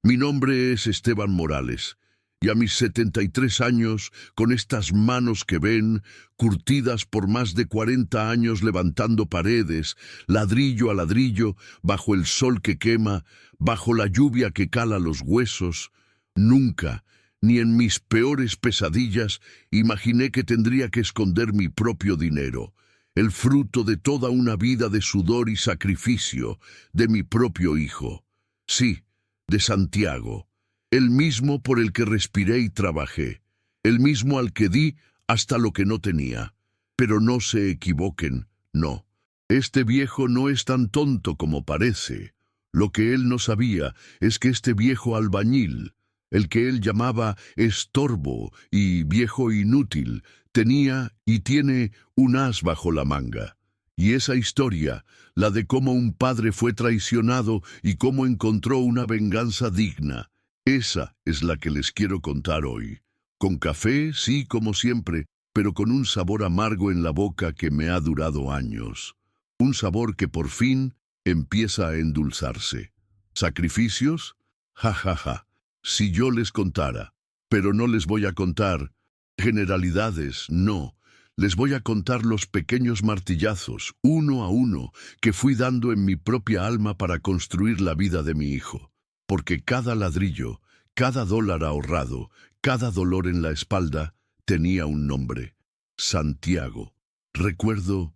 Mi nombre es Esteban Morales, y a mis 73 años, con estas manos que ven, curtidas por más de 40 años levantando paredes, ladrillo a ladrillo, bajo el sol que quema, bajo la lluvia que cala los huesos, nunca, ni en mis peores pesadillas, imaginé que tendría que esconder mi propio dinero, el fruto de toda una vida de sudor y sacrificio, de mi propio hijo. Sí, de Santiago, el mismo por el que respiré y trabajé, el mismo al que di hasta lo que no tenía. Pero no se equivoquen, no. Este viejo no es tan tonto como parece. Lo que él no sabía es que este viejo albañil, el que él llamaba estorbo y viejo inútil, tenía y tiene un as bajo la manga. Y esa historia, la de cómo un padre fue traicionado y cómo encontró una venganza digna, esa es la que les quiero contar hoy. Con café, sí, como siempre, pero con un sabor amargo en la boca que me ha durado años. Un sabor que por fin empieza a endulzarse. ¿Sacrificios? Ja, ja, ja. Si yo les contara, pero no les voy a contar generalidades, no. Les voy a contar los pequeños martillazos, uno a uno, que fui dando en mi propia alma para construir la vida de mi hijo. Porque cada ladrillo, cada dólar ahorrado, cada dolor en la espalda, tenía un nombre. Santiago. Recuerdo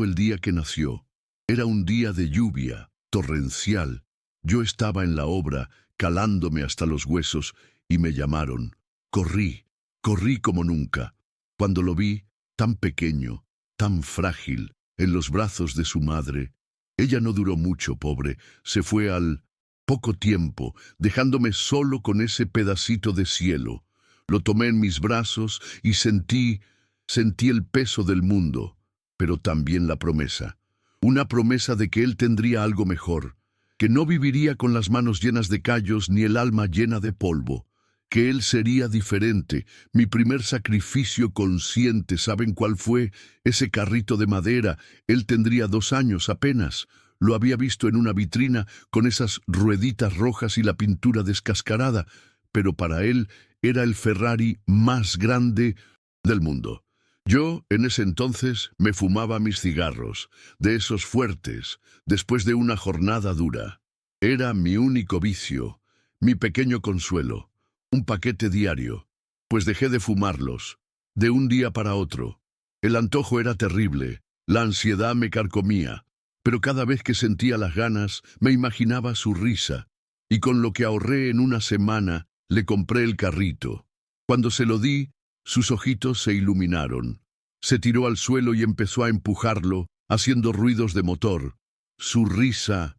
el día que nació. Era un día de lluvia, torrencial. Yo estaba en la obra, calándome hasta los huesos, y me llamaron. Corrí como nunca. Cuando lo vi, tan pequeño, tan frágil, en los brazos de su madre, ella no duró mucho, pobre, se fue al poco tiempo, dejándome solo con ese pedacito de cielo. Lo tomé en mis brazos y sentí el peso del mundo, pero también la promesa. Una promesa de que él tendría algo mejor, que no viviría con las manos llenas de callos ni el alma llena de polvo, que él sería diferente. Mi primer sacrificio consciente, ¿saben cuál fue? Ese carrito de madera. Él tendría 2 años apenas. Lo había visto en una vitrina con esas rueditas rojas y la pintura descascarada, pero para él era el Ferrari más grande del mundo. Yo, en ese entonces, me fumaba mis cigarros, de esos fuertes, después de una jornada dura. Era mi único vicio, mi pequeño consuelo. Un paquete diario, pues dejé de fumarlos, de un día para otro. El antojo era terrible, la ansiedad me carcomía, pero cada vez que sentía las ganas, me imaginaba su risa, y con lo que ahorré en una semana, le compré el carrito. Cuando se lo di, sus ojitos se iluminaron. Se tiró al suelo y empezó a empujarlo, haciendo ruidos de motor. Su risa,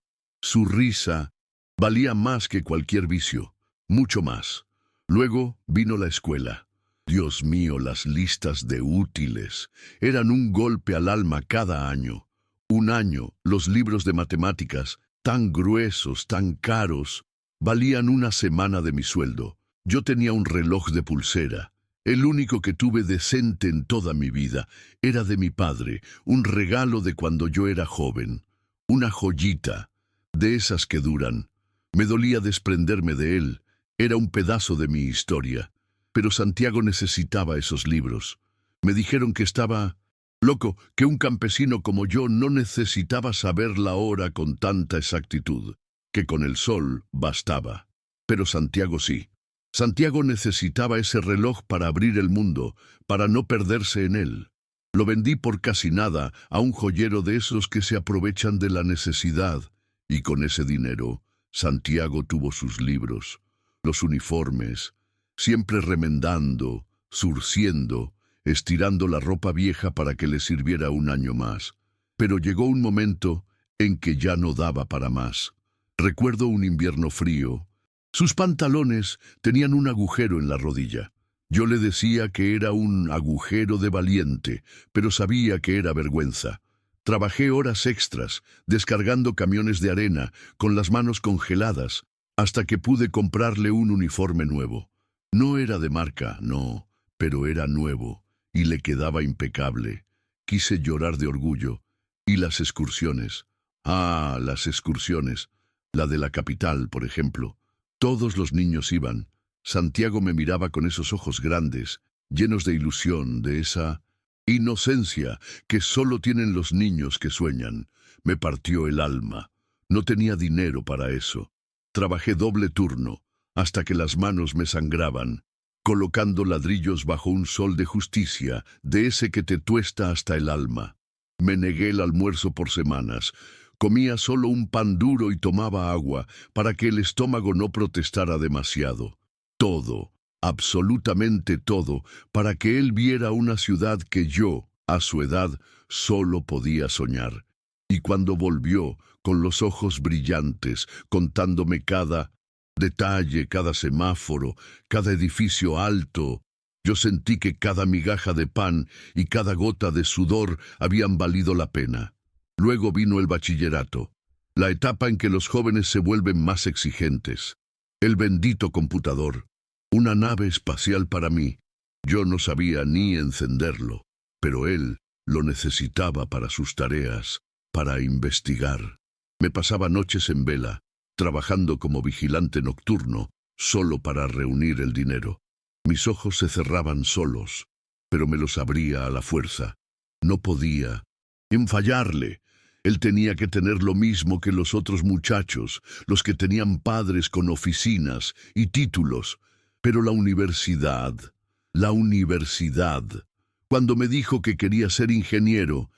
valía más que cualquier vicio, mucho más. Luego vino la escuela. Dios mío, las listas de útiles. Eran un golpe al alma cada año. Un año, los libros de matemáticas, tan gruesos, tan caros, valían una semana de mi sueldo. Yo tenía un reloj de pulsera. El único que tuve decente en toda mi vida era de mi padre, un regalo de cuando yo era joven. Una joyita, de esas que duran. Me dolía desprenderme de él. Era un pedazo de mi historia, pero Santiago necesitaba esos libros. Me dijeron que estaba loco, que un campesino como yo no necesitaba saber la hora con tanta exactitud, que con el sol bastaba. Pero Santiago sí. Santiago necesitaba ese reloj para abrir el mundo, para no perderse en él. Lo vendí por casi nada a un joyero de esos que se aprovechan de la necesidad, y con ese dinero, Santiago tuvo sus libros. Los uniformes, siempre remendando, zurciendo, estirando la ropa vieja para que le sirviera un año más. Pero llegó un momento en que ya no daba para más. Recuerdo un invierno frío. Sus pantalones tenían un agujero en la rodilla. Yo le decía que era un agujero de valiente, pero sabía que era vergüenza. Trabajé horas extras, descargando camiones de arena, con las manos congeladas, hasta que pude comprarle un uniforme nuevo. No era de marca, no, pero era nuevo, y le quedaba impecable. Quise llorar de orgullo. Y las excursiones. Ah, las excursiones. La de la capital, por ejemplo. Todos los niños iban. Santiago me miraba con esos ojos grandes, llenos de ilusión, de esa inocencia que solo tienen los niños que sueñan. Me partió el alma. No tenía dinero para eso. Trabajé doble turno, hasta que las manos me sangraban, colocando ladrillos bajo un sol de justicia, de ese que te tuesta hasta el alma. Me negué el almuerzo por semanas. Comía solo un pan duro y tomaba agua para que el estómago no protestara demasiado. Todo, absolutamente todo, para que él viera una ciudad que yo, a su edad, solo podía soñar. Y cuando volvió, con los ojos brillantes, contándome cada detalle, cada semáforo, cada edificio alto, yo sentí que cada migaja de pan y cada gota de sudor habían valido la pena. Luego vino el bachillerato, la etapa en que los jóvenes se vuelven más exigentes. El bendito computador, una nave espacial para mí. Yo no sabía ni encenderlo, pero él lo necesitaba para sus tareas, para investigar. Me pasaba noches en vela, trabajando como vigilante nocturno, solo para reunir el dinero. Mis ojos se cerraban solos, pero me los abría a la fuerza. No podía fallarle. Él tenía que tener lo mismo que los otros muchachos, los que tenían padres con oficinas y títulos. Pero la universidad, cuando me dijo que quería ser ingeniero,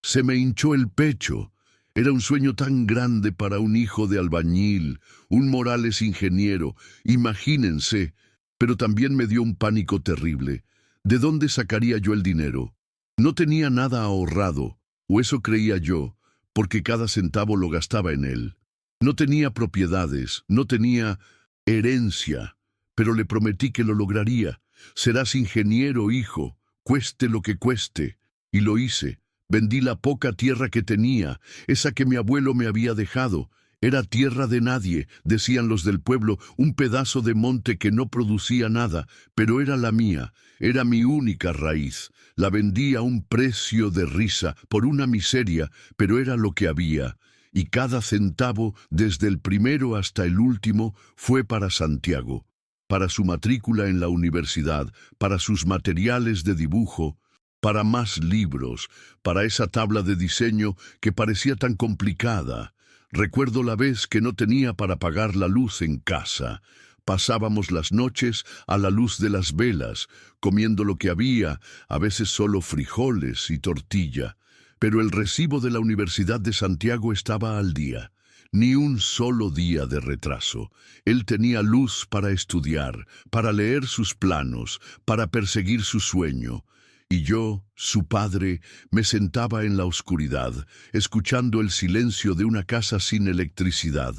se me hinchó el pecho. Era un sueño tan grande para un hijo de albañil, un Morales ingeniero, imagínense, pero también me dio un pánico terrible. ¿De dónde sacaría yo el dinero? No tenía nada ahorrado, o eso creía yo, porque cada centavo lo gastaba en él. No tenía propiedades, no tenía herencia, pero le prometí que lo lograría. Serás ingeniero, hijo, cueste lo que cueste. Y lo hice. Vendí la poca tierra que tenía, esa que mi abuelo me había dejado. Era tierra de nadie, decían los del pueblo, un pedazo de monte que no producía nada, pero era la mía, era mi única raíz. La vendí a un precio de risa, por una miseria, pero era lo que había. Y cada centavo, desde el primero hasta el último, fue para Santiago, para su matrícula en la universidad, para sus materiales de dibujo, para más libros, para esa tabla de diseño que parecía tan complicada. Recuerdo la vez que no tenía para pagar la luz en casa. Pasábamos las noches a la luz de las velas, comiendo lo que había, a veces solo frijoles y tortilla. Pero el recibo de la Universidad de Santiago estaba al día. Ni un solo día de retraso. Él tenía luz para estudiar, para leer sus planos, para perseguir su sueño. Y yo, su padre, me sentaba en la oscuridad, escuchando el silencio de una casa sin electricidad,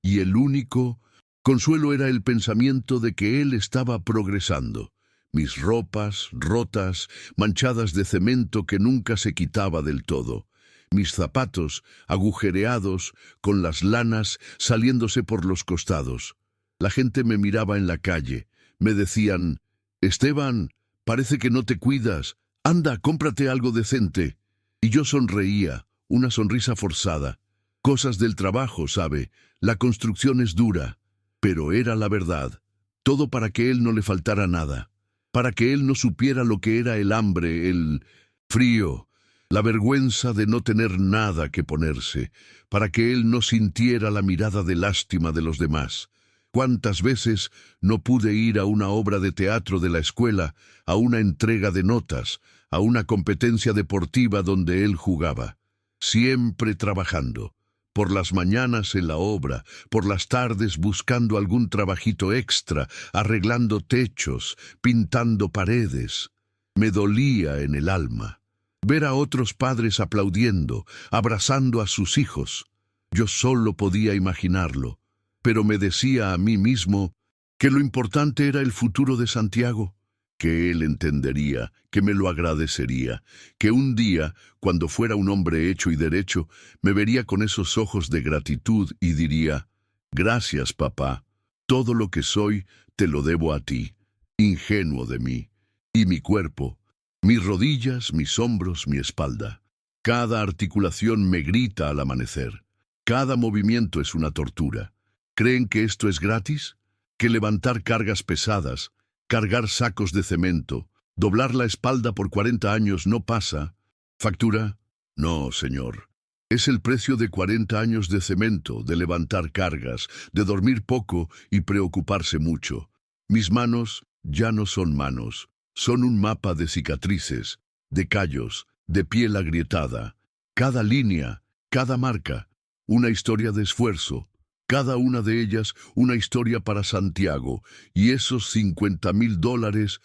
y el único consuelo era el pensamiento de que él estaba progresando. Mis ropas, rotas, manchadas de cemento que nunca se quitaba del todo. Mis zapatos, agujereados, con las lanas saliéndose por los costados. La gente me miraba en la calle. Me decían, «Esteban, parece que no te cuidas. Anda, cómprate algo decente». Y yo sonreía, una sonrisa forzada. Cosas del trabajo, ¿sabe? La construcción es dura. Pero era la verdad. Todo para que él no le faltara nada. Para que él no supiera lo que era el hambre, el frío, la vergüenza de no tener nada que ponerse. Para que él no sintiera la mirada de lástima de los demás. ¿Cuántas veces no pude ir a una obra de teatro de la escuela, a una entrega de notas, a una competencia deportiva donde él jugaba? Siempre trabajando. Por las mañanas en la obra, por las tardes buscando algún trabajito extra, arreglando techos, pintando paredes. Me dolía en el alma ver a otros padres aplaudiendo, abrazando a sus hijos. Yo solo podía imaginarlo. Pero me decía a mí mismo que lo importante era el futuro de Santiago, que él entendería, que me lo agradecería, que un día, cuando fuera un hombre hecho y derecho, me vería con esos ojos de gratitud y diría, «Gracias, papá, todo lo que soy te lo debo a ti, ingenuo de mí, y mi cuerpo, mis rodillas, mis hombros, mi espalda. Cada articulación me grita al amanecer, cada movimiento es una tortura». ¿Creen que esto es gratis? ¿Que levantar cargas pesadas, cargar sacos de cemento, doblar la espalda por 40 años no pasa? ¿Factura? No, señor. Es el precio de 40 años de cemento, de levantar cargas, de dormir poco y preocuparse mucho. Mis manos ya no son manos, son un mapa de cicatrices, de callos, de piel agrietada. Cada línea, cada marca, una historia de esfuerzo. Cada una de ellas una historia para Santiago. Y esos $50,000,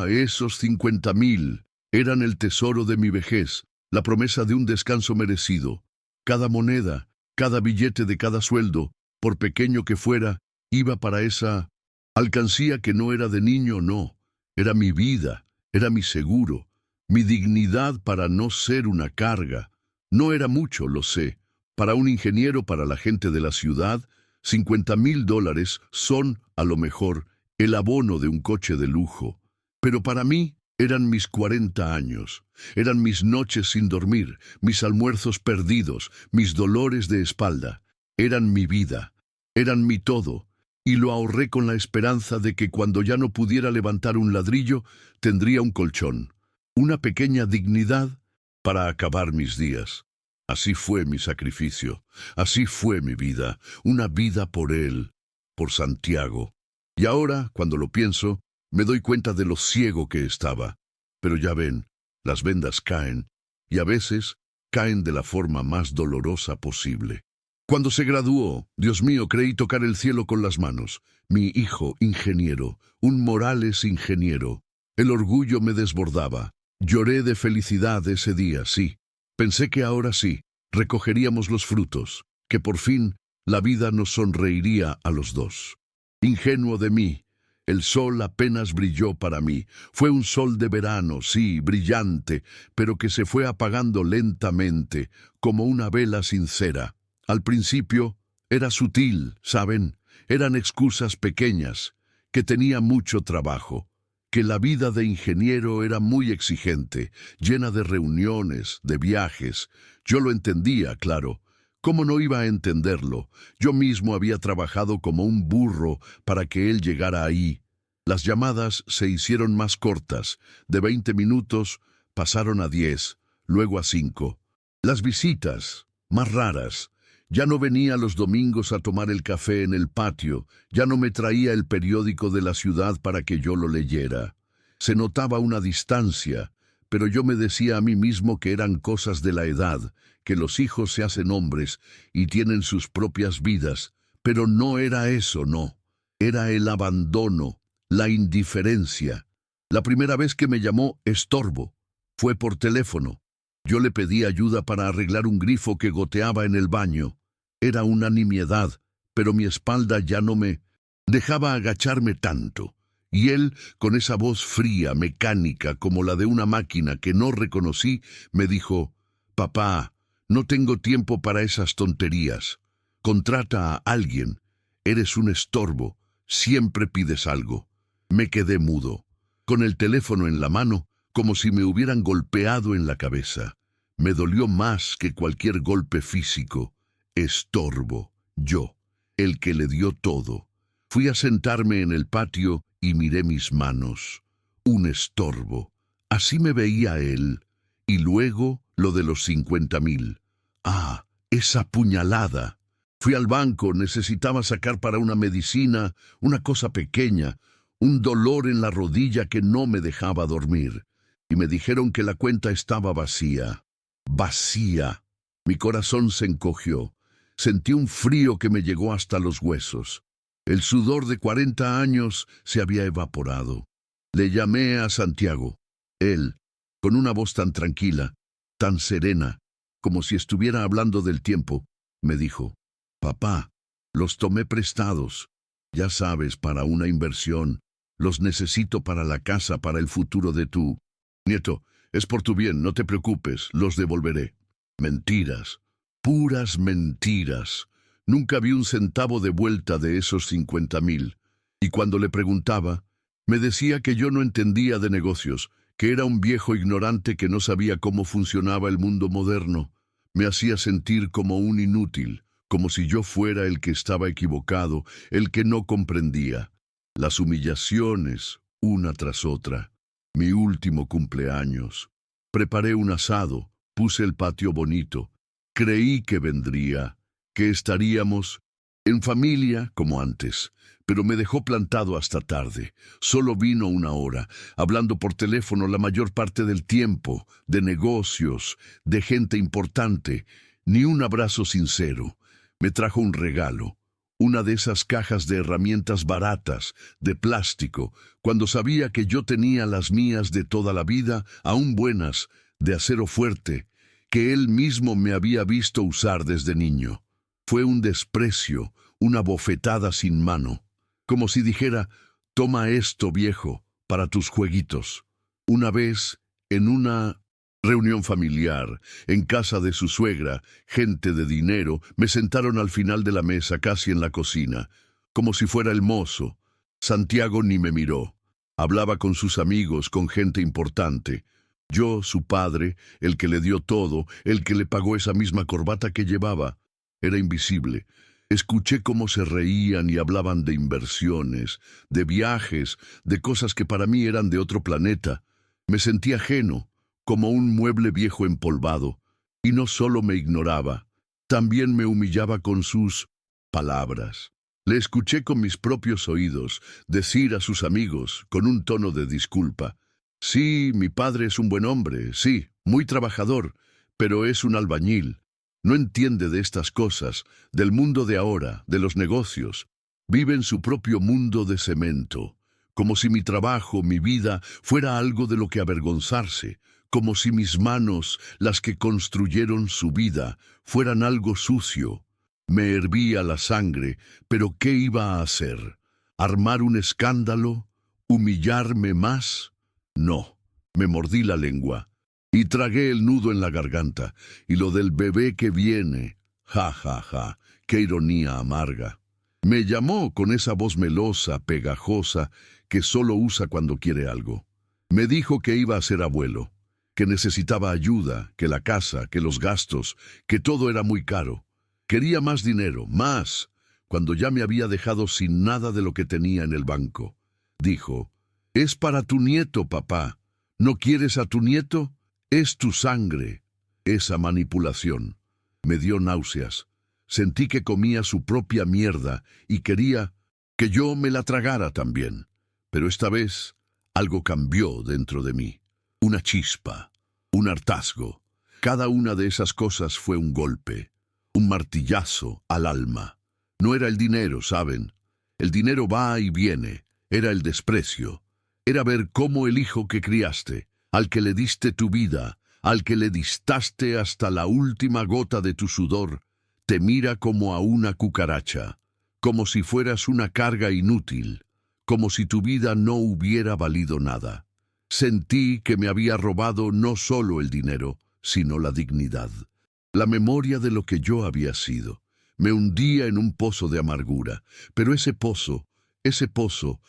esos 50,000, eran el tesoro de mi vejez, la promesa de un descanso merecido. Cada moneda, cada billete de cada sueldo, por pequeño que fuera, iba para esa alcancía que no era de niño, no. Era mi vida, era mi seguro, mi dignidad para no ser una carga. No era mucho, lo sé. Para un ingeniero, para la gente de la ciudad, $50,000 son, a lo mejor, el abono de un coche de lujo. Pero para mí eran mis 40 años, eran mis noches sin dormir, mis almuerzos perdidos, mis dolores de espalda. Eran mi vida, eran mi todo, y lo ahorré con la esperanza de que cuando ya no pudiera levantar un ladrillo, tendría un colchón, una pequeña dignidad para acabar mis días. Así fue mi sacrificio, así fue mi vida, una vida por él, por Santiago. Y ahora, cuando lo pienso, me doy cuenta de lo ciego que estaba. Pero ya ven, las vendas caen, y a veces caen de la forma más dolorosa posible. Cuando se graduó, Dios mío, creí tocar el cielo con las manos. Mi hijo, ingeniero, un Morales ingeniero. El orgullo me desbordaba. Lloré de felicidad ese día, sí. Pensé que ahora sí, recogeríamos los frutos, que por fin la vida nos sonreiría a los dos. Ingenuo de mí, el sol apenas brilló para mí. Fue un sol de verano, sí, brillante, pero que se fue apagando lentamente, como una vela sincera. Al principio era sutil, ¿saben? Eran excusas pequeñas, que tenía mucho trabajo, que la vida de ingeniero era muy exigente, llena de reuniones, de viajes. Yo lo entendía, claro. ¿Cómo no iba a entenderlo? Yo mismo había trabajado como un burro para que él llegara ahí. Las llamadas se hicieron más cortas. De 20 minutos pasaron a 10, luego a 5. Las visitas, más raras. Ya no venía los domingos a tomar el café en el patio, ya no me traía el periódico de la ciudad para que yo lo leyera. Se notaba una distancia, pero yo me decía a mí mismo que eran cosas de la edad, que los hijos se hacen hombres y tienen sus propias vidas, pero no era eso, no. Era el abandono, la indiferencia. La primera vez que me llamó estorbo fue por teléfono. Yo le pedí ayuda para arreglar un grifo que goteaba en el baño. Era una nimiedad, pero mi espalda ya no me dejaba agacharme tanto. Y él, con esa voz fría, mecánica, como la de una máquina que no reconocí, me dijo: «Papá, no tengo tiempo para esas tonterías. Contrata a alguien. Eres un estorbo. Siempre pides algo». Me quedé mudo, con el teléfono en la mano, como si me hubieran golpeado en la cabeza. Me dolió más que cualquier golpe físico. Estorbo, yo, el que le dio todo. Fui a sentarme en el patio y miré mis manos. Un estorbo. Así me veía él. Y luego lo de los 50,000. Esa puñalada. Fui al banco, necesitaba sacar para una medicina, una cosa pequeña, un dolor en la rodilla que no me dejaba dormir. Y me dijeron que la cuenta estaba vacía. Vacía. Mi corazón se encogió. Sentí un frío que me llegó hasta los huesos. El sudor de 40 años se había evaporado. Le llamé a Santiago. Él, con una voz tan tranquila, tan serena, como si estuviera hablando del tiempo, me dijo: «Papá, los tomé prestados. Ya sabes, para una inversión. Los necesito para la casa, para el futuro de tu nieto. Es por tu bien, no te preocupes, los devolveré». Mentiras. Puras mentiras. Nunca vi un centavo de vuelta de esos 50,000. Y cuando le preguntaba, me decía que yo no entendía de negocios, que era un viejo ignorante que no sabía cómo funcionaba el mundo moderno. Me hacía sentir como un inútil, como si yo fuera el que estaba equivocado, el que no comprendía. Las humillaciones, una tras otra. Mi último cumpleaños. Preparé un asado, puse el patio bonito. Creí que vendría, que estaríamos en familia como antes, pero me dejó plantado hasta tarde. Solo vino una hora, hablando por teléfono la mayor parte del tiempo, de negocios, de gente importante. Ni un abrazo sincero. Me trajo un regalo, una de esas cajas de herramientas baratas, de plástico, cuando sabía que yo tenía las mías de toda la vida, aún buenas, de acero fuerte, que él mismo me había visto usar desde niño. Fue un desprecio, una bofetada sin mano, como si dijera, toma esto, viejo, para tus jueguitos. Una vez, en una reunión familiar, en casa de su suegra, gente de dinero, me sentaron al final de la mesa, casi en la cocina, como si fuera el mozo. Santiago ni me miró. Hablaba con sus amigos, con gente importante. Yo, su padre, el que le dio todo, el que le pagó esa misma corbata que llevaba, era invisible. Escuché cómo se reían y hablaban de inversiones, de viajes, de cosas que para mí eran de otro planeta. Me sentí ajeno, como un mueble viejo empolvado, y no solo me ignoraba, también me humillaba con sus palabras. Le escuché con mis propios oídos decir a sus amigos, con un tono de disculpa, sí, mi padre es un buen hombre, sí, muy trabajador, pero es un albañil. No entiende de estas cosas, del mundo de ahora, de los negocios. Vive en su propio mundo de cemento, como si mi trabajo, mi vida, fuera algo de lo que avergonzarse, como si mis manos, las que construyeron su vida, fueran algo sucio. Me hervía la sangre, pero ¿qué iba a hacer? ¿Armar un escándalo? ¿Humillarme más? No, me mordí la lengua y tragué el nudo en la garganta, y lo del bebé que viene, ja, ja, ja, qué ironía amarga. Me llamó con esa voz melosa, pegajosa, que solo usa cuando quiere algo. Me dijo que iba a ser abuelo, que necesitaba ayuda, que la casa, que los gastos, que todo era muy caro. Quería más dinero, más, cuando ya me había dejado sin nada de lo que tenía en el banco. Dijo, es para tu nieto, papá. ¿No quieres a tu nieto? Es tu sangre. Esa manipulación me dio náuseas. Sentí que comía su propia mierda y quería que yo me la tragara también. Pero esta vez algo cambió dentro de mí. Una chispa, un hartazgo. Cada una de esas cosas fue un golpe, un martillazo al alma. No era el dinero, ¿saben? El dinero va y viene. Era el desprecio. Era ver cómo el hijo que criaste, al que le diste tu vida, al que le distaste hasta la última gota de tu sudor, te mira como a una cucaracha, como si fueras una carga inútil, como si tu vida no hubiera valido nada. Sentí que me había robado no solo el dinero, sino la dignidad, la memoria de lo que yo había sido. Me hundía en un pozo de amargura, pero ese pozo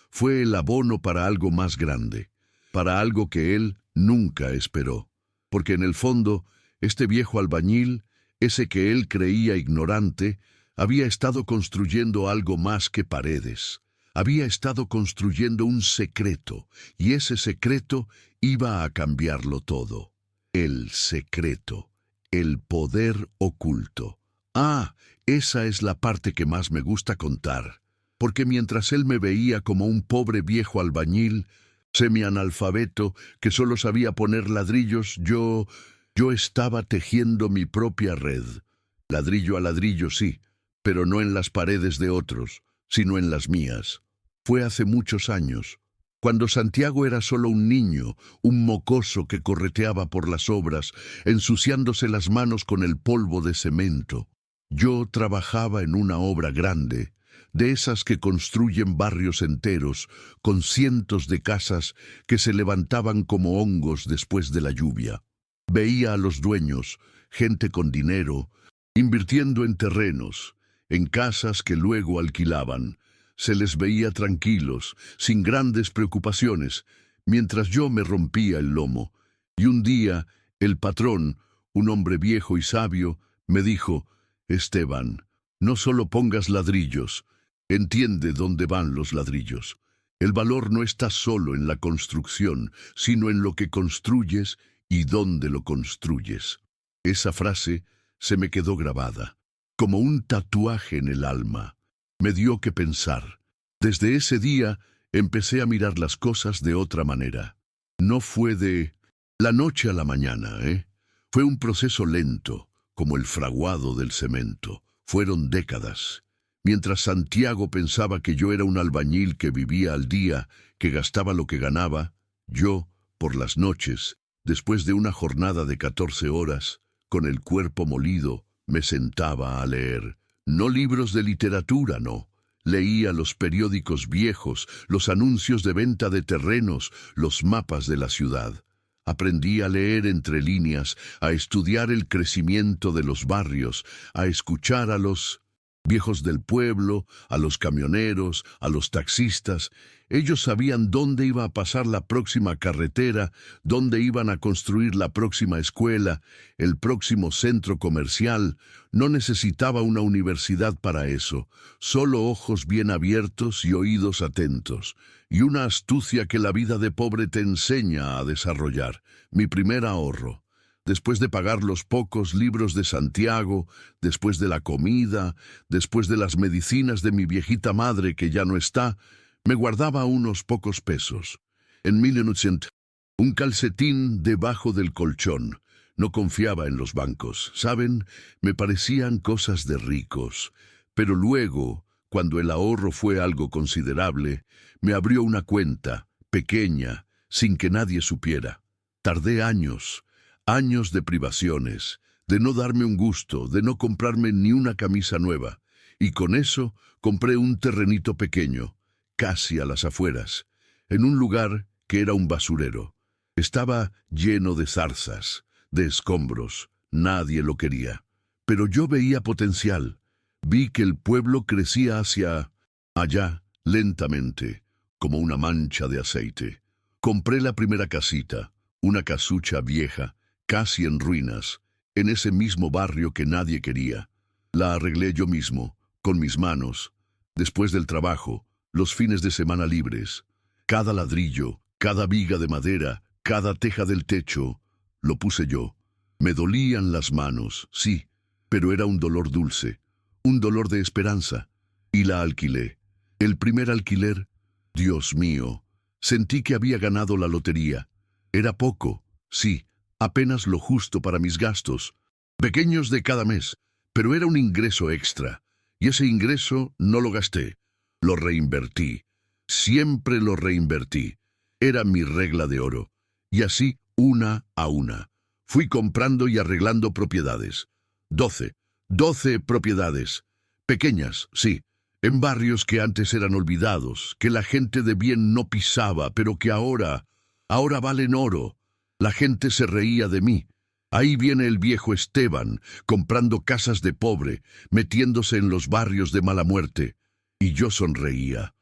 fue el abono para algo más grande, para algo que él nunca esperó. Porque en el fondo, este viejo albañil, ese que él creía ignorante, había estado construyendo algo más que paredes. Había estado construyendo un secreto, y ese secreto iba a cambiarlo todo. El secreto, el poder oculto. Ah, esa es la parte que más me gusta contar, porque mientras él me veía como un pobre viejo albañil, semianalfabeto, que solo sabía poner ladrillos, yo estaba tejiendo mi propia red. Ladrillo a ladrillo, sí, pero no en las paredes de otros, sino en las mías. Fue hace muchos años, cuando Santiago era solo un niño, un mocoso que correteaba por las obras, ensuciándose las manos con el polvo de cemento. Yo trabajaba en una obra grande, de esas que construyen barrios enteros, con cientos de casas que se levantaban como hongos después de la lluvia. Veía a los dueños, gente con dinero, invirtiendo en terrenos, en casas que luego alquilaban. Se les veía tranquilos, sin grandes preocupaciones, mientras yo me rompía el lomo. Y un día, el patrón, un hombre viejo y sabio, me dijo, Esteban, No solo pongas ladrillos, entiende dónde van los ladrillos. El valor no está solo en la construcción, sino en lo que construyes y dónde lo construyes. Esa frase se me quedó grabada, como un tatuaje en el alma. Me dio que pensar. Desde ese día empecé a mirar las cosas de otra manera. No fue de la noche a la mañana, ¿eh? Fue un proceso lento, como el fraguado del cemento. Fueron décadas. Mientras Santiago pensaba que yo era un albañil que vivía al día, que gastaba lo que ganaba, yo, por las noches, después de una jornada de 14 horas, con el cuerpo molido, me sentaba a leer. No libros de literatura, no. Leía los periódicos viejos, los anuncios de venta de terrenos, los mapas de la ciudad. Aprendí a leer entre líneas, a estudiar el crecimiento de los barrios, a escuchar a los viejos del pueblo, a los camioneros, a los taxistas. Ellos sabían dónde iba a pasar la próxima carretera, dónde iban a construir la próxima escuela, el próximo centro comercial. No necesitaba una universidad para eso, solo ojos bien abiertos y oídos atentos, y una astucia que la vida de pobre te enseña a desarrollar. Mi primer ahorro. Después de pagar los pocos libros de Santiago, después de la comida, después de las medicinas de mi viejita madre que ya no está, me guardaba unos pocos pesos. En 1900, un calcetín debajo del colchón. No confiaba en los bancos, ¿saben? Me parecían cosas de ricos. Pero luego, cuando el ahorro fue algo considerable, me abrió una cuenta, pequeña, sin que nadie supiera. Tardé años de privaciones, de no darme un gusto, de no comprarme ni una camisa nueva. Y con eso compré un terrenito pequeño, casi a las afueras, en un lugar que era un basurero. Estaba lleno de zarzas, de escombros, nadie lo quería. Pero yo veía potencial. Vi que el pueblo crecía hacia allá, lentamente, como una mancha de aceite. Compré la primera casita, una casucha vieja, casi en ruinas, en ese mismo barrio que nadie quería. La arreglé yo mismo, con mis manos, después del trabajo, los fines de semana libres. Cada ladrillo, cada viga de madera, cada teja del techo, lo puse yo. Me dolían las manos, sí, pero era un dolor dulce, un dolor de esperanza. Y la alquilé. El primer alquiler, Dios mío, sentí que había ganado la lotería. Era poco, sí, apenas lo justo para mis gastos, pequeños de cada mes, pero era un ingreso extra, y ese ingreso no lo gasté, lo reinvertí, siempre lo reinvertí, era mi regla de oro, y así una a una. Fui comprando y arreglando propiedades, 12 propiedades, pequeñas, sí, en barrios que antes eran olvidados, que la gente de bien no pisaba, pero que ahora valen oro. La gente se reía de mí. Ahí viene el viejo Esteban, comprando casas de pobre, metiéndose en los barrios de mala muerte. Y yo sonreía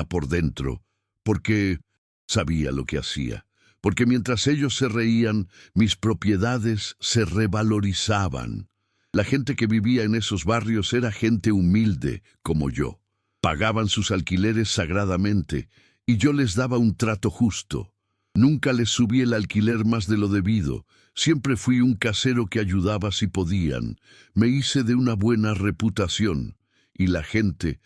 por dentro, porque sabía lo que hacía. Porque mientras ellos se reían, mis propiedades se revalorizaban. La gente que vivía en esos barrios era gente humilde, como yo. Pagaban sus alquileres sagradamente, y yo les daba un trato justo. Nunca les subí el alquiler más de lo debido. Siempre fui un casero que ayudaba si podían. Me hice de una buena reputación. Y la gente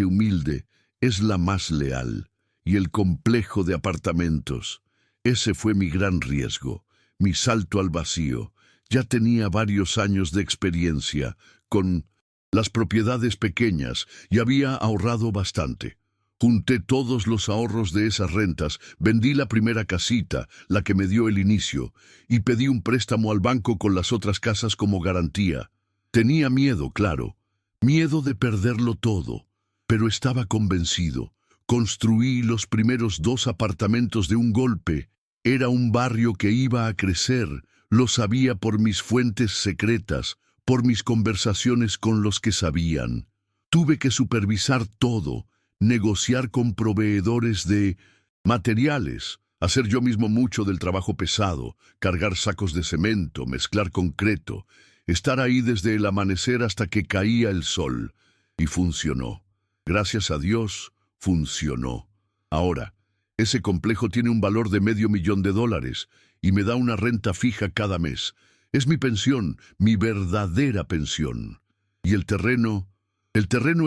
humilde, es la más leal. Y el complejo de apartamentos. Ese fue mi gran riesgo, mi salto al vacío. Ya tenía varios años de experiencia con las propiedades pequeñas y había ahorrado bastante. Junté todos los ahorros de esas rentas, vendí la primera casita, la que me dio el inicio, y pedí un préstamo al banco con las otras casas como garantía. Tenía miedo, claro, miedo de perderlo todo, pero estaba convencido. Construí los primeros 2 apartamentos de un golpe. Era un barrio que iba a crecer, lo sabía por mis fuentes secretas, por mis conversaciones con los que sabían. Tuve que supervisar todo, negociar con proveedores de materiales, hacer yo mismo mucho del trabajo pesado, cargar sacos de cemento, mezclar concreto. estar ahí desde el amanecer hasta que caía el sol. Y funcionó. Gracias a Dios, funcionó. Ahora, ese complejo tiene un valor de $500,000 y me da una renta fija cada mes. Es mi pensión, mi verdadera pensión. Y el terreno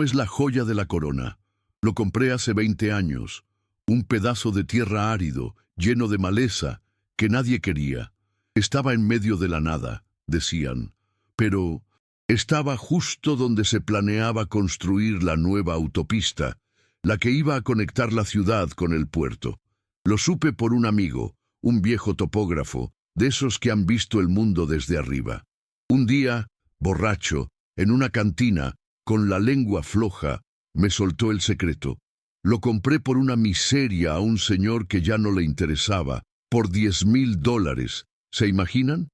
es la joya de la corona. Lo compré hace 20 años. Un pedazo de tierra árido, lleno de maleza, que nadie quería. Estaba en medio de la nada, decían, pero estaba justo donde se planeaba construir la nueva autopista, la que iba a conectar la ciudad con el puerto. Lo supe por un amigo, un viejo topógrafo, de esos que han visto el mundo desde arriba. Un día, borracho, en una cantina, con la lengua floja, me soltó el secreto. Lo compré por una miseria a un señor que ya no le interesaba, por $10,000. ¿Se imaginan?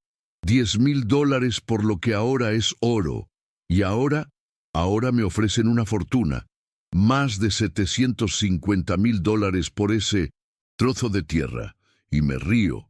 $10,000 por lo que ahora es oro. Y ahora me ofrecen una fortuna. Más de $750,000 por ese trozo de tierra. Y me río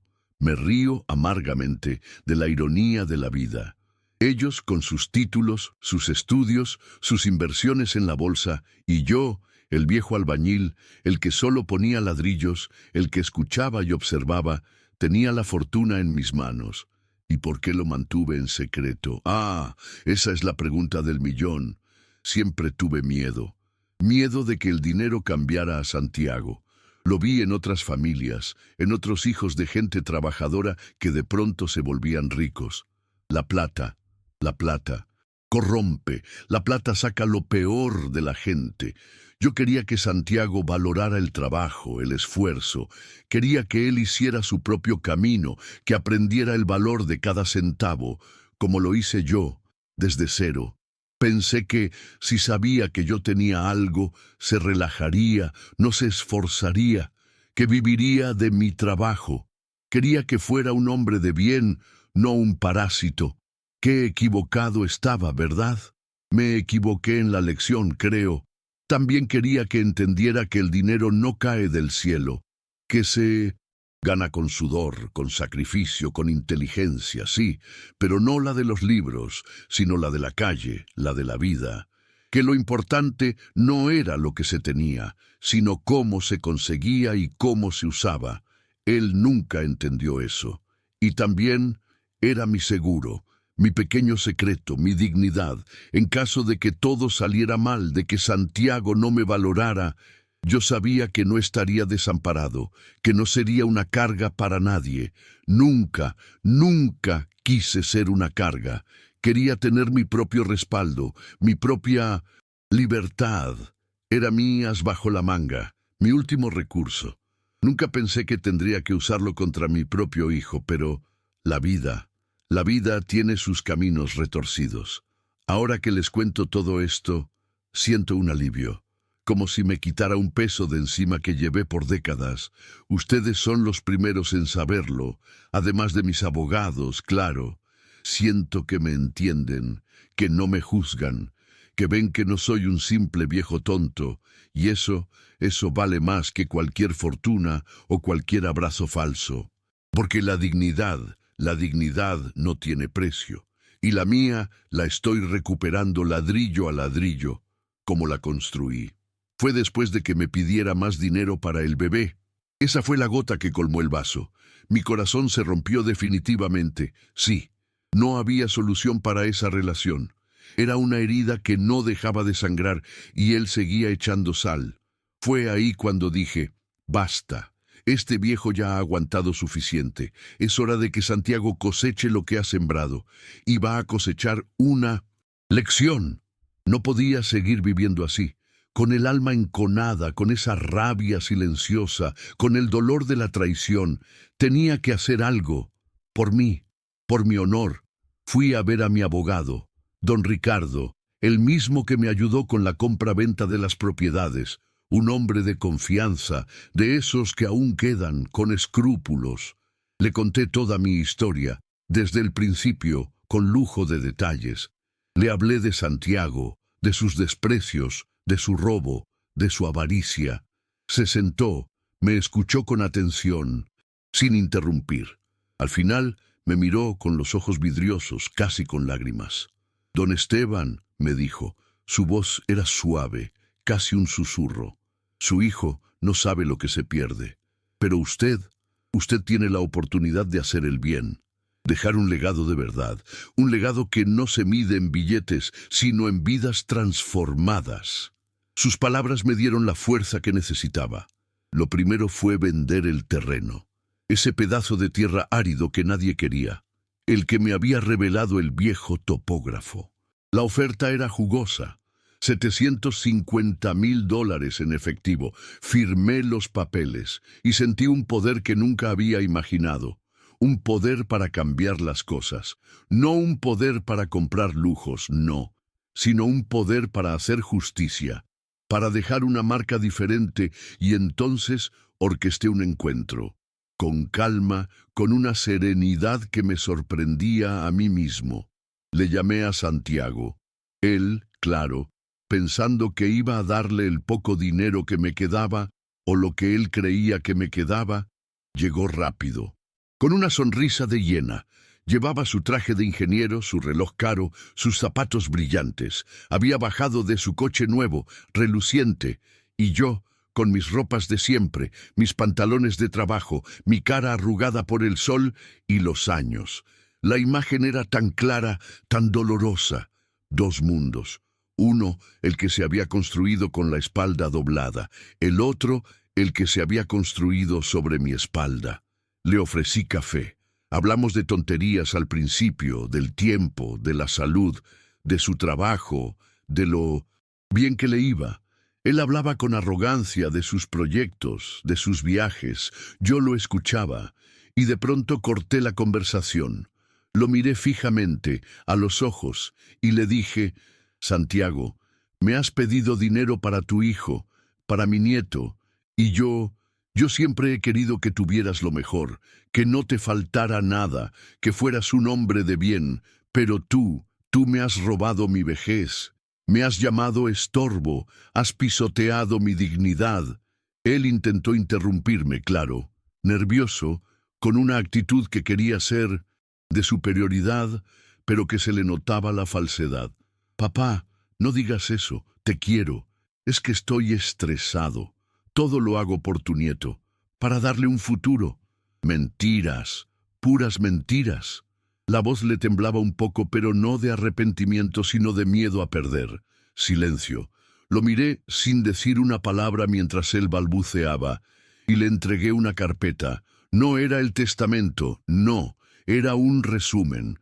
amargamente de la ironía de la vida. Ellos con sus títulos, sus estudios, sus inversiones en la bolsa, y yo, el viejo albañil, el que solo ponía ladrillos, el que escuchaba y observaba, tenía la fortuna en mis manos. ¿Y por qué lo mantuve en secreto? Esa es la pregunta del millón. Siempre tuve miedo. Miedo de que el dinero cambiara a Santiago. Lo vi en otras familias, en otros hijos de gente trabajadora que de pronto se volvían ricos. La plata corrompe, la plata saca lo peor de la gente. Yo quería que Santiago valorara el trabajo, el esfuerzo. Quería que él hiciera su propio camino, que aprendiera el valor de cada centavo, como lo hice yo, desde cero. Pensé que, si sabía que yo tenía algo, se relajaría, no se esforzaría, que viviría de mi trabajo. Quería que fuera un hombre de bien, no un parásito. Qué equivocado estaba, ¿verdad? Me equivoqué en la lección, creo. También quería que entendiera que el dinero no cae del cielo, que se gana con sudor, con sacrificio, con inteligencia, sí, pero no la de los libros, sino la de la calle, la de la vida. Que lo importante no era lo que se tenía, sino cómo se conseguía y cómo se usaba. Él nunca entendió eso. Y también era mi seguro, mi pequeño secreto, mi dignidad. En caso de que todo saliera mal, de que Santiago no me valorara, yo sabía que no estaría desamparado, que no sería una carga para nadie. Nunca quise ser una carga. Quería tener mi propio respaldo, mi propia libertad. Era mías bajo la manga, mi último recurso. Nunca pensé que tendría que usarlo contra mi propio hijo, pero la vida tiene sus caminos retorcidos. Ahora que les cuento todo esto, siento un alivio, como si me quitara un peso de encima que llevé por décadas. Ustedes son los primeros en saberlo, además de mis abogados, claro. Siento que me entienden, que no me juzgan, que ven que no soy un simple viejo tonto, y eso vale más que cualquier fortuna o cualquier abrazo falso. Porque la dignidad no tiene precio, y la mía la estoy recuperando ladrillo a ladrillo, como la construí. Fue después de que me pidiera más dinero para el bebé. Esa fue la gota que colmó el vaso. Mi corazón se rompió definitivamente. Sí, no había solución para esa relación. Era una herida que no dejaba de sangrar y él seguía echando sal. Fue ahí cuando dije, basta. Este viejo ya ha aguantado suficiente. Es hora de que Santiago coseche lo que ha sembrado. Y va a cosechar una lección. No podía seguir viviendo así, con el alma enconada, con esa rabia silenciosa, con el dolor de la traición. Tenía que hacer algo. Por mí, por mi honor. Fui a ver a mi abogado, don Ricardo, el mismo que me ayudó con la compra-venta de las propiedades. Un hombre de confianza, de esos que aún quedan, con escrúpulos. Le conté toda mi historia, desde el principio, con lujo de detalles. Le hablé de Santiago, de sus desprecios, de su robo, de su avaricia. Se sentó, me escuchó con atención, sin interrumpir. Al final, Me miró con los ojos vidriosos, casi con lágrimas. «Don Esteban», me dijo, su voz era suave, casi un susurro. «Su hijo no sabe lo que se pierde. Pero usted tiene la oportunidad de hacer el bien, dejar un legado de verdad, un legado que no se mide en billetes, sino en vidas transformadas». Sus palabras me dieron la fuerza que necesitaba. Lo primero fue vender el terreno, ese pedazo de tierra árido que nadie quería, el que me había revelado el viejo topógrafo. La oferta era jugosa, $750,000 en efectivo. Firmé los papeles y sentí un poder que nunca había imaginado. Un poder para cambiar las cosas. No un poder para comprar lujos, no, sino un poder para hacer justicia, para dejar una marca diferente, y entonces orquesté un encuentro. Con calma, con una serenidad que me sorprendía a mí mismo. Le llamé a Santiago. Él, claro, pensando que iba a darle el poco dinero que me quedaba, o lo que él creía que me quedaba, llegó rápido. Con una sonrisa de hiena. Llevaba su traje de ingeniero, su reloj caro, sus zapatos brillantes. Había bajado de su coche nuevo, reluciente, y yo, con mis ropas de siempre, mis pantalones de trabajo, mi cara arrugada por el sol y los años. La imagen era tan clara, tan dolorosa. Dos mundos. Uno, el que se había construido con la espalda doblada. El otro, el que se había construido sobre mi espalda. Le ofrecí café. Hablamos de tonterías al principio, del tiempo, de la salud, de su trabajo, de lo bien que le iba. Él hablaba con arrogancia de sus proyectos, de sus viajes. Yo lo escuchaba, y de pronto corté la conversación. Lo miré fijamente, a los ojos, y le dije: «Santiago, me has pedido dinero para tu hijo, para mi nieto, y yo siempre he querido que tuvieras lo mejor, que no te faltara nada, que fueras un hombre de bien, pero tú me has robado mi vejez, me has llamado estorbo, has pisoteado mi dignidad». Él intentó interrumpirme, claro, nervioso, con una actitud que quería ser de superioridad, pero que se le notaba la falsedad. «Papá, no digas eso, te quiero. Es que estoy estresado. Todo lo hago por tu nieto, para darle un futuro». «Mentiras, puras mentiras». La voz le temblaba un poco, pero no de arrepentimiento, sino de miedo a perder. Silencio. Lo miré sin decir una palabra mientras él balbuceaba, y le entregué una carpeta. No era el testamento, no, era un resumen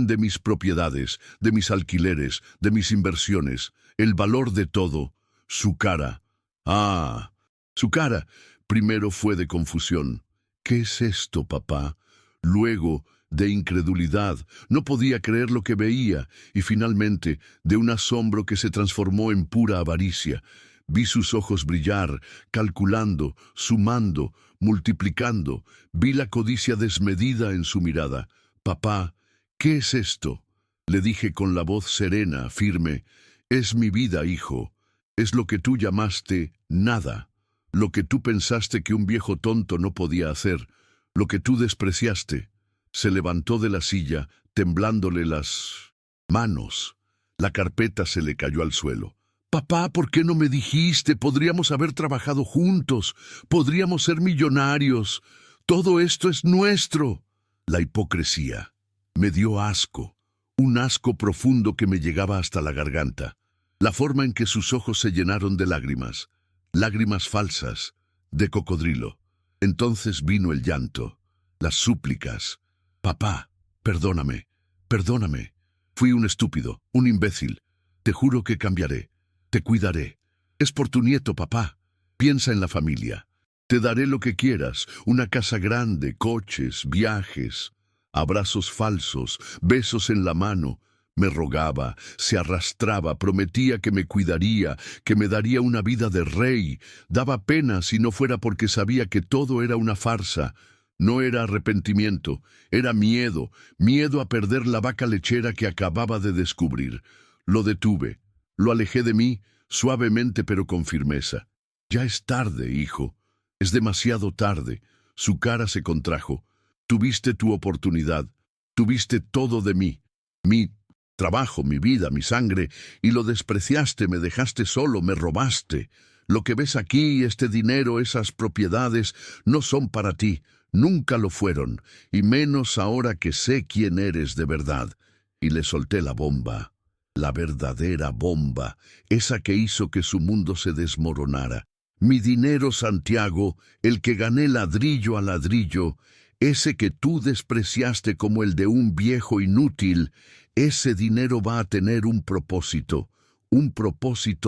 de mis propiedades, de mis alquileres, de mis inversiones, el valor de todo. Su cara. Ah, su cara. Primero fue de confusión. «¿Qué es esto, papá?». Luego, de incredulidad. No podía creer lo que veía, y finalmente, de un asombro que se transformó en pura avaricia. Vi sus ojos brillar, calculando, sumando, multiplicando. Vi la codicia desmedida en su mirada. «Papá, ¿qué es esto?», le dije con la voz serena, firme. «Es mi vida, hijo. Es lo que tú llamaste nada. Lo que tú pensaste que un viejo tonto no podía hacer. Lo que tú despreciaste». Se levantó de la silla, temblándole las manos. La carpeta se le cayó al suelo. «Papá, ¿por qué no me dijiste? Podríamos haber trabajado juntos. Podríamos ser millonarios. Todo esto es nuestro». La hipocresía. Me dio asco. Un asco profundo que me llegaba hasta la garganta. La forma en que sus ojos se llenaron de lágrimas. Lágrimas falsas, de cocodrilo. Entonces vino el llanto, las súplicas. «Papá, perdóname, perdóname. Fui un estúpido, un imbécil. Te juro que cambiaré. Te cuidaré. Es por tu nieto, papá. Piensa en la familia. Te daré lo que quieras, una casa grande, coches, viajes, abrazos falsos, besos en la mano». Me rogaba, se arrastraba, prometía que me cuidaría, que me daría una vida de rey. Daba pena si no fuera porque sabía que todo era una farsa. No era arrepentimiento, era miedo, miedo a perder la vaca lechera que acababa de descubrir. Lo detuve, lo alejé de mí, suavemente pero con firmeza. «Ya es tarde, hijo. Es demasiado tarde». Su cara se contrajo. Tuviste tu oportunidad, tuviste todo de mí, mi trabajo, mi vida, mi sangre, y lo despreciaste, me dejaste solo, me robaste. Lo que ves aquí, este dinero, esas propiedades, no son para ti, nunca lo fueron, y menos ahora que sé quién eres de verdad. Y le solté la bomba, la verdadera bomba, esa que hizo que su mundo se desmoronara. Mi dinero, Santiago, el que gané ladrillo a ladrillo, ese que tú despreciaste como el de un viejo inútil, ese dinero va a tener un propósito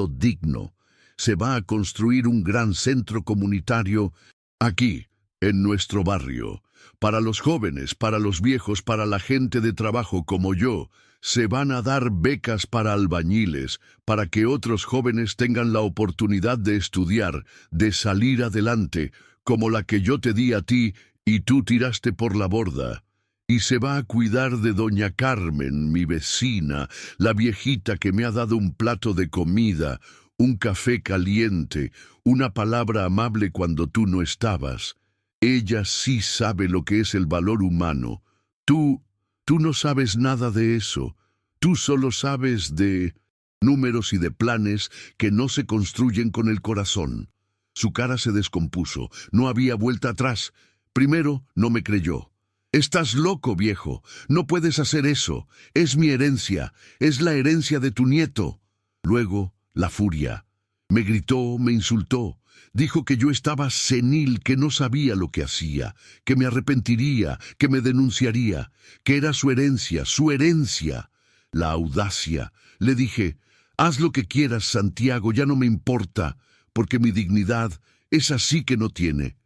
digno. Se va a construir un gran centro comunitario aquí, en nuestro barrio. Para los jóvenes, para los viejos, para la gente de trabajo como yo, se van a dar becas para albañiles, para que otros jóvenes tengan la oportunidad de estudiar, de salir adelante, como la que yo te di a ti y tú tiraste por la borda. Y se va a cuidar de doña Carmen, mi vecina, la viejita que me ha dado un plato de comida, un café caliente, una palabra amable cuando tú no estabas. Ella sí sabe lo que es el valor humano. Tú no sabes nada de eso. Tú solo sabes de números y de planes que no se construyen con el corazón. Su cara se descompuso. No había vuelta atrás. Primero, no me creyó. Estás loco, viejo. No puedes hacer eso. Es mi herencia. Es la herencia de tu nieto. Luego, la furia. Me gritó, me insultó. Dijo que yo estaba senil, que no sabía lo que hacía, que me arrepentiría, que me denunciaría, que era su herencia, su herencia. La audacia. Le dije, haz lo que quieras, Santiago, ya no me importa, porque mi dignidad es así que no tiene.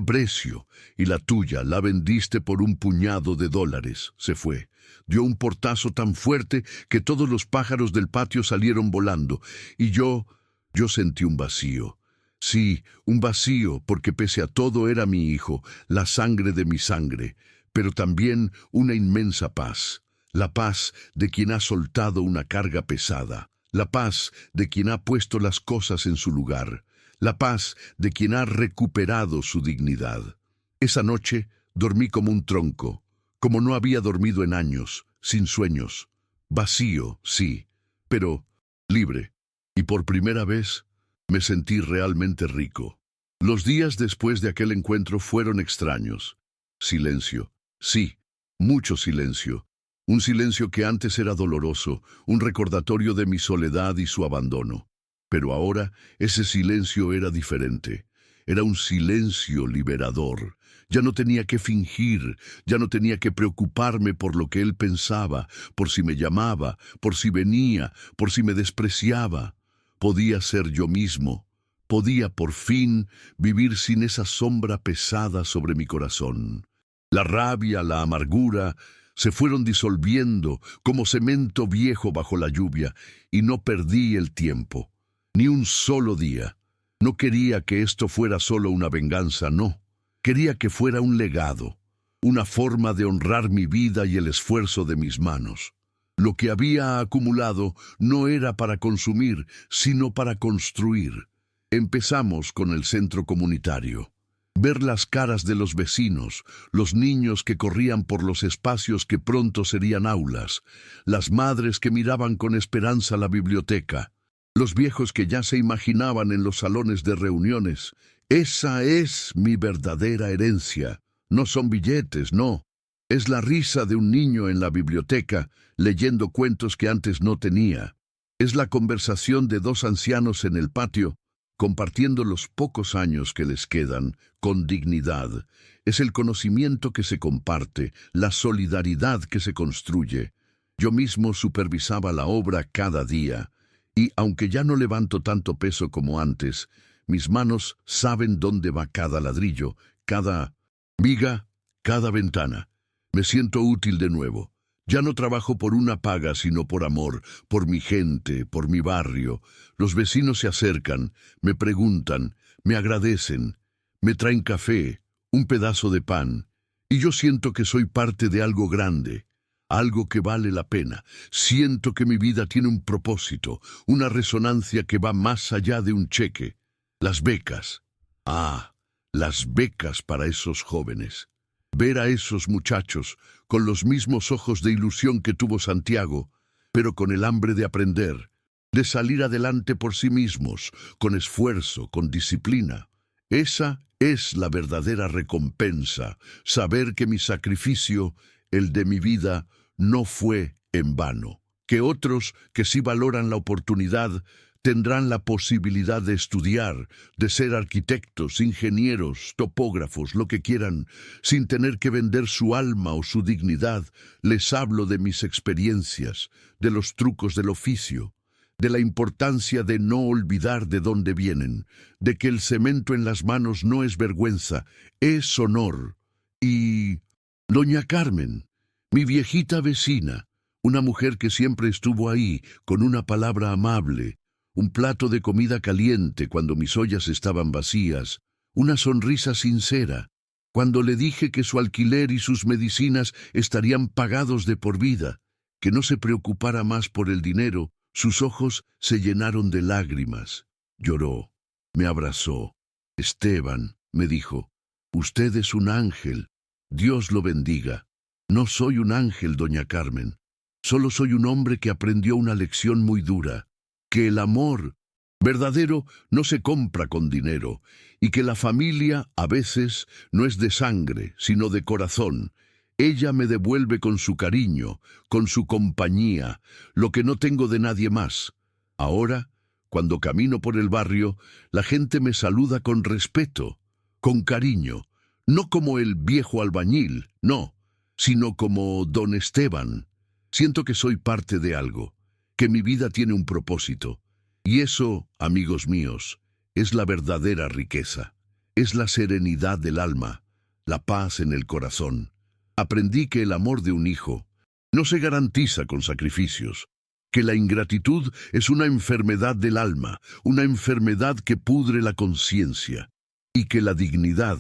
Precio, y la tuya la vendiste por $1,000,000. Se fue. Dio un portazo tan fuerte que todos los pájaros del patio salieron volando, y yo sentí un vacío. Sí, un vacío, porque pese a todo era mi hijo, la sangre de mi sangre, pero también una inmensa paz. La paz de quien ha soltado una carga pesada. La paz de quien ha puesto las cosas en su lugar. La paz de quien ha recuperado su dignidad. Esa noche dormí como un tronco, como no había dormido en años, sin sueños. Vacío, sí, pero libre. Y por primera vez me sentí realmente rico. Los días después de aquel encuentro fueron extraños. Silencio. Sí, mucho silencio. Un silencio que antes era doloroso, un recordatorio de mi soledad y su abandono. Pero ahora ese silencio era diferente. Era un silencio liberador. Ya no tenía que fingir, ya no tenía que preocuparme por lo que él pensaba, por si me llamaba, por si venía, por si me despreciaba. Podía ser yo mismo. Podía por fin vivir sin esa sombra pesada sobre mi corazón. La rabia, la amargura se fueron disolviendo como cemento viejo bajo la lluvia, y no perdí el tiempo. Ni un solo día. No quería que esto fuera solo una venganza, no. Quería que fuera un legado, una forma de honrar mi vida y el esfuerzo de mis manos. Lo que había acumulado no era para consumir, sino para construir. Empezamos con el centro comunitario. Ver las caras de los vecinos, los niños que corrían por los espacios que pronto serían aulas, las madres que miraban con esperanza la biblioteca, los viejos que ya se imaginaban en los salones de reuniones. Esa es mi verdadera herencia. No son billetes, no. Es la risa de un niño en la biblioteca, leyendo cuentos que antes no tenía. Es la conversación de dos ancianos en el patio, compartiendo los pocos años que les quedan, con dignidad. Es el conocimiento que se comparte, la solidaridad que se construye. Yo mismo supervisaba la obra cada día, y aunque ya no levanto tanto peso como antes, mis manos saben dónde va cada ladrillo, cada viga, cada ventana. Me siento útil de nuevo. Ya no trabajo por una paga, sino por amor, por mi gente, por mi barrio. Los vecinos se acercan, me preguntan, me agradecen, me traen café, un pedazo de pan, y yo siento que soy parte de algo grande, algo que vale la pena. Siento que mi vida tiene un propósito, una resonancia que va más allá de un cheque. Las becas. Ah, las becas para esos jóvenes. Ver a esos muchachos con los mismos ojos de ilusión que tuvo Santiago, pero con el hambre de aprender, de salir adelante por sí mismos, con esfuerzo, con disciplina. Esa es la verdadera recompensa, saber que mi sacrificio, el de mi vida, no fue en vano. Que otros, que sí valoran la oportunidad, tendrán la posibilidad de estudiar, de ser arquitectos, ingenieros, topógrafos, lo que quieran, sin tener que vender su alma o su dignidad. Les hablo de mis experiencias, de los trucos del oficio, de la importancia de no olvidar de dónde vienen, de que el cemento en las manos no es vergüenza, es honor. Y doña Carmen, mi viejita vecina, una mujer que siempre estuvo ahí, con una palabra amable, un plato de comida caliente cuando mis ollas estaban vacías, una sonrisa sincera, cuando le dije que su alquiler y sus medicinas estarían pagados de por vida, que no se preocupara más por el dinero. Sus ojos se llenaron de lágrimas. Lloró, me abrazó. Esteban, me dijo, usted es un ángel. Dios lo bendiga. No soy un ángel, doña Carmen. Solo soy un hombre que aprendió una lección muy dura, que el amor verdadero no se compra con dinero, y que la familia a veces no es de sangre, sino de corazón. Ella me devuelve con su cariño, con su compañía, lo que no tengo de nadie más. Ahora, cuando camino por el barrio, la gente me saluda con respeto, con cariño, no como el viejo albañil, no, sino como don Esteban. Siento que soy parte de algo, que mi vida tiene un propósito. Y eso, amigos míos, es la verdadera riqueza. Es la serenidad del alma, la paz en el corazón. Aprendí que el amor de un hijo no se garantiza con sacrificios, que la ingratitud es una enfermedad del alma, una enfermedad que pudre la conciencia, y que la dignidad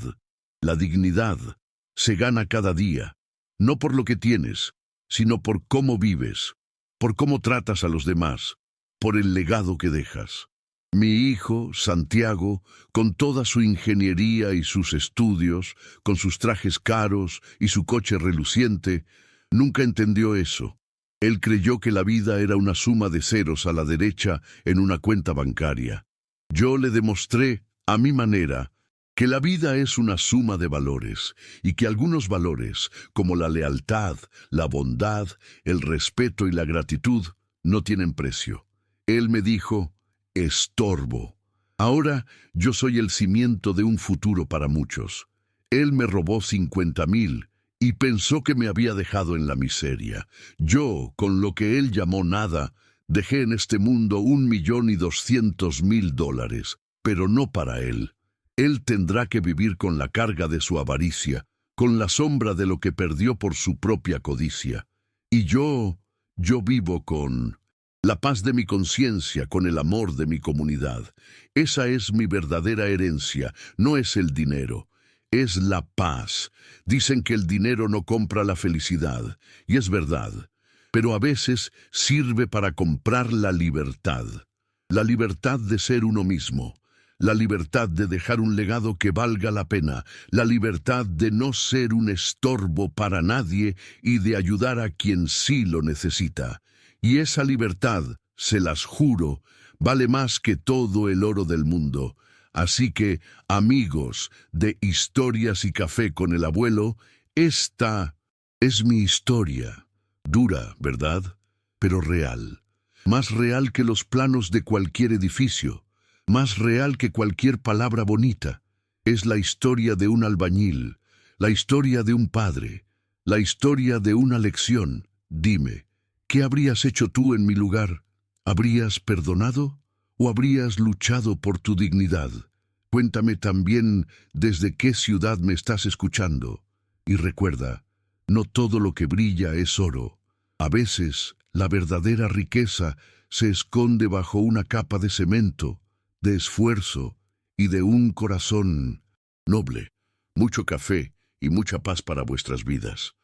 se gana cada día, no por lo que tienes, sino por cómo vives, por cómo tratas a los demás, por el legado que dejas. Mi hijo, Santiago, con toda su ingeniería y sus estudios, con sus trajes caros y su coche reluciente, nunca entendió eso. Él creyó que la vida era una suma de ceros a la derecha en una cuenta bancaria. Yo le demostré, a mi manera, que la vida es una suma de valores, y que algunos valores, como la lealtad, la bondad, el respeto y la gratitud, no tienen precio. Él me dijo, estorbo. Ahora yo soy el cimiento de un futuro para muchos. Él me robó 50,000 y pensó que me había dejado en la miseria. Yo, con lo que él llamó nada, dejé en este mundo 1,200,000 dólares, pero no para él. Él tendrá que vivir con la carga de su avaricia, con la sombra de lo que perdió por su propia codicia. Y yo vivo con la paz de mi conciencia, con el amor de mi comunidad. Esa es mi verdadera herencia, no es el dinero, es la paz. Dicen que el dinero no compra la felicidad, y es verdad, pero a veces sirve para comprar la libertad de ser uno mismo, la libertad de dejar un legado que valga la pena, la libertad de no ser un estorbo para nadie y de ayudar a quien sí lo necesita. Y esa libertad, se las juro, vale más que todo el oro del mundo. Así que, amigos de Historias y Café con el Abuelo, esta es mi historia. Dura, ¿verdad? Pero real. Más real que los planos de cualquier edificio. Más real que cualquier palabra bonita. Es la historia de un albañil, la historia de un padre, la historia de una lección. Dime, ¿qué habrías hecho tú en mi lugar? ¿Habrías perdonado o habrías luchado por tu dignidad? Cuéntame también desde qué ciudad me estás escuchando. Y recuerda, no todo lo que brilla es oro. A veces, la verdadera riqueza se esconde bajo una capa de cemento, de esfuerzo y de un corazón noble. Mucho café y mucha paz para vuestras vidas.